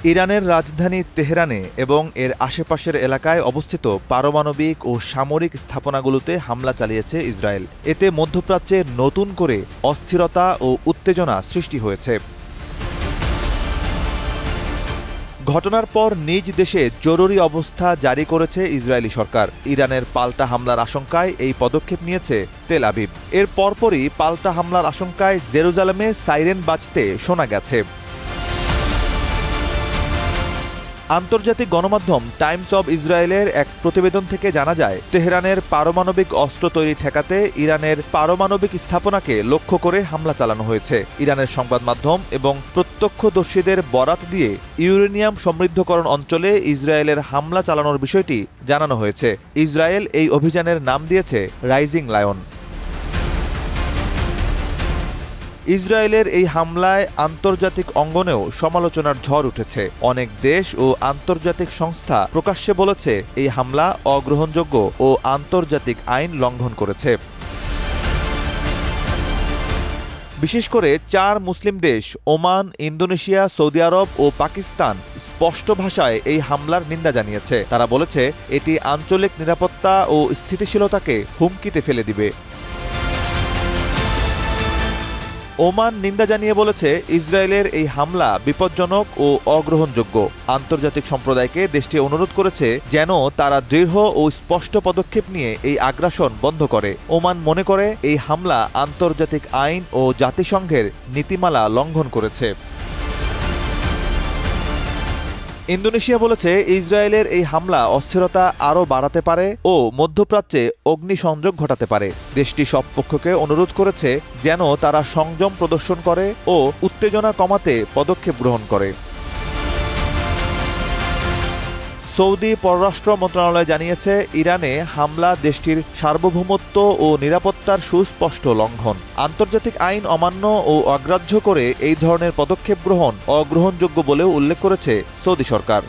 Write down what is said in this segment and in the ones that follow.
ইরানের রাজধানী তেহরানে এবং এর আশেপাশের এলাকায় অবস্থিত পারমাণবিক ও সামরিক স্থাপনাগুলোতে হামলা চালিয়েছে ইসরায়েল। এতে মধ্যপ্রাচ্যে নতুন করে অস্থিরতা ও উত্তেজনা সৃষ্টি হয়েছে। ঘটনার পর নিজ দেশে জরুরি অবস্থা জারি করেছে ইসরায়েলি সরকার। ইরানের পাল্টা হামলার আশঙ্কায় এই পদক্ষেপ নিয়েছে তেল আবিব। এর পরপরই পাল্টা হামলার আশঙ্কায় জেরুজালেমে সাইরেন বাজতে শোনা গেছে। আন্তর্জাতিক গণমাধ্যম টাইমস অব ইসরায়েলের এক প্রতিবেদন থেকে জানা যায়, তেহরানের পারমাণবিক অস্ত্র তৈরি ঠেকাতে ইরানের পারমাণবিক স্থাপনাকে লক্ষ্য করে হামলা চালানো হয়েছে। ইরানের সংবাদ মাধ্যম এবং প্রত্যক্ষদর্শীদের বরাত দিয়ে ইউরেনিয়াম সমৃদ্ধকরণ অঞ্চলে ইসরায়েলের হামলা চালানোর বিষয়টি জানানো হয়েছে। ইসরায়েল এই অভিযানের নাম দিয়েছে রাইজিং লায়ন। ইসরায়েলের এই হামলায় আন্তর্জাতিক অঙ্গনেও সমালোচনার ঝড় উঠেছে। অনেক দেশ ও আন্তর্জাতিক সংস্থা প্রকাশ্যে বলেছে এই হামলা অগ্রহণযোগ্য ও আন্তর্জাতিক আইন লঙ্ঘন করেছে। বিশেষ করে 4 মুসলিম দেশ ওমান, ইন্দোনেশিয়া, সৌদি আরব ও পাকিস্তান স্পষ্ট ভাষায় এই হামলার নিন্দা জানিয়েছে। তারা বলেছে এটি আঞ্চলিক নিরাপত্তা ও স্থিতিশীলতাকে হুমকিতে ফেলে দিবে। ওমান নিন্দা জানিয়ে বলেছে, ইসরায়েলের এই হামলা বিপজ্জনক ও অগ্রহণযোগ্য। আন্তর্জাতিক সম্প্রদায়কে দেশটি অনুরোধ করেছে যেন তারা দৃঢ় ও স্পষ্ট পদক্ষেপ নিয়ে এই আগ্রাসন বন্ধ করে। ওমান মনে করে এই হামলা আন্তর্জাতিক আইন ও জাতিসংঘের নীতিমালা লঙ্ঘন করেছে। ইন্দোনেশিয়া বলেছে, ইসরায়েলের এই হামলা অস্থিরতা আরও বাড়াতে পারে ও মধ্যপ্রাচ্যে অগ্নিসংযোগ ঘটাতে পারে। দেশটি সব পক্ষকে অনুরোধ করেছে যেন তারা সংযম প্রদর্শন করে ও উত্তেজনা কমাতে পদক্ষেপ গ্রহণ করে। সৌদি পররাষ্ট্র মন্ত্রণালয় জানিয়েছে, ইরানে হামলা দেশটির সার্বভৌমত্ব ও নিরাপত্তার সুস্পষ্ট লঙ্ঘন। আন্তর্জাতিক আইন অমান্য ও অগ্রাহ্য করে এই ধরনের পদক্ষেপ গ্রহণ অগ্রহণযোগ্য বলেও উল্লেখ করেছে সৌদি সরকার।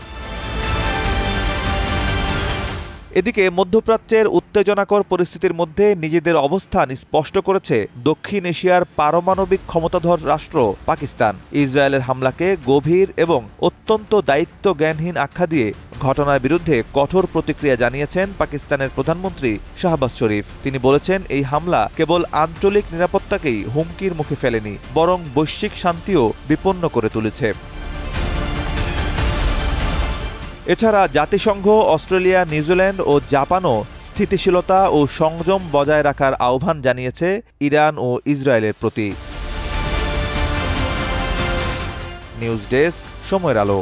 এদিকে মধ্যপ্রাচ্যের উত্তেজনাকর পরিস্থিতির মধ্যে নিজেদের অবস্থান স্পষ্ট করেছে দক্ষিণ এশিয়ার পারমাণবিক ক্ষমতাধর রাষ্ট্র পাকিস্তান। ইসরায়েলের হামলাকে গভীর এবং অত্যন্ত দায়িত্ব জ্ঞানহীন আখ্যা দিয়ে ঘটনার বিরুদ্ধে কঠোর প্রতিক্রিয়া জানিয়েছেন পাকিস্তানের প্রধানমন্ত্রী শাহবাজ শরীফ। তিনি বলেছেন, এই হামলা কেবল আঞ্চলিক নিরাপত্তাকেই হুমকির মুখে ফেলেনি, বরং বৈশ্বিক শান্তিও বিপন্ন করে তুলেছে। এছাড়া জাতিসংঘ, অস্ট্রেলিয়া, নিউজিল্যান্ড ও জাপানও স্থিতিশীলতা ও সংযম বজায় রাখার আহ্বান জানিয়েছে ইরান ও ইসরায়েলের প্রতি। নিউজ ডেস্ক, সময়ের আলো।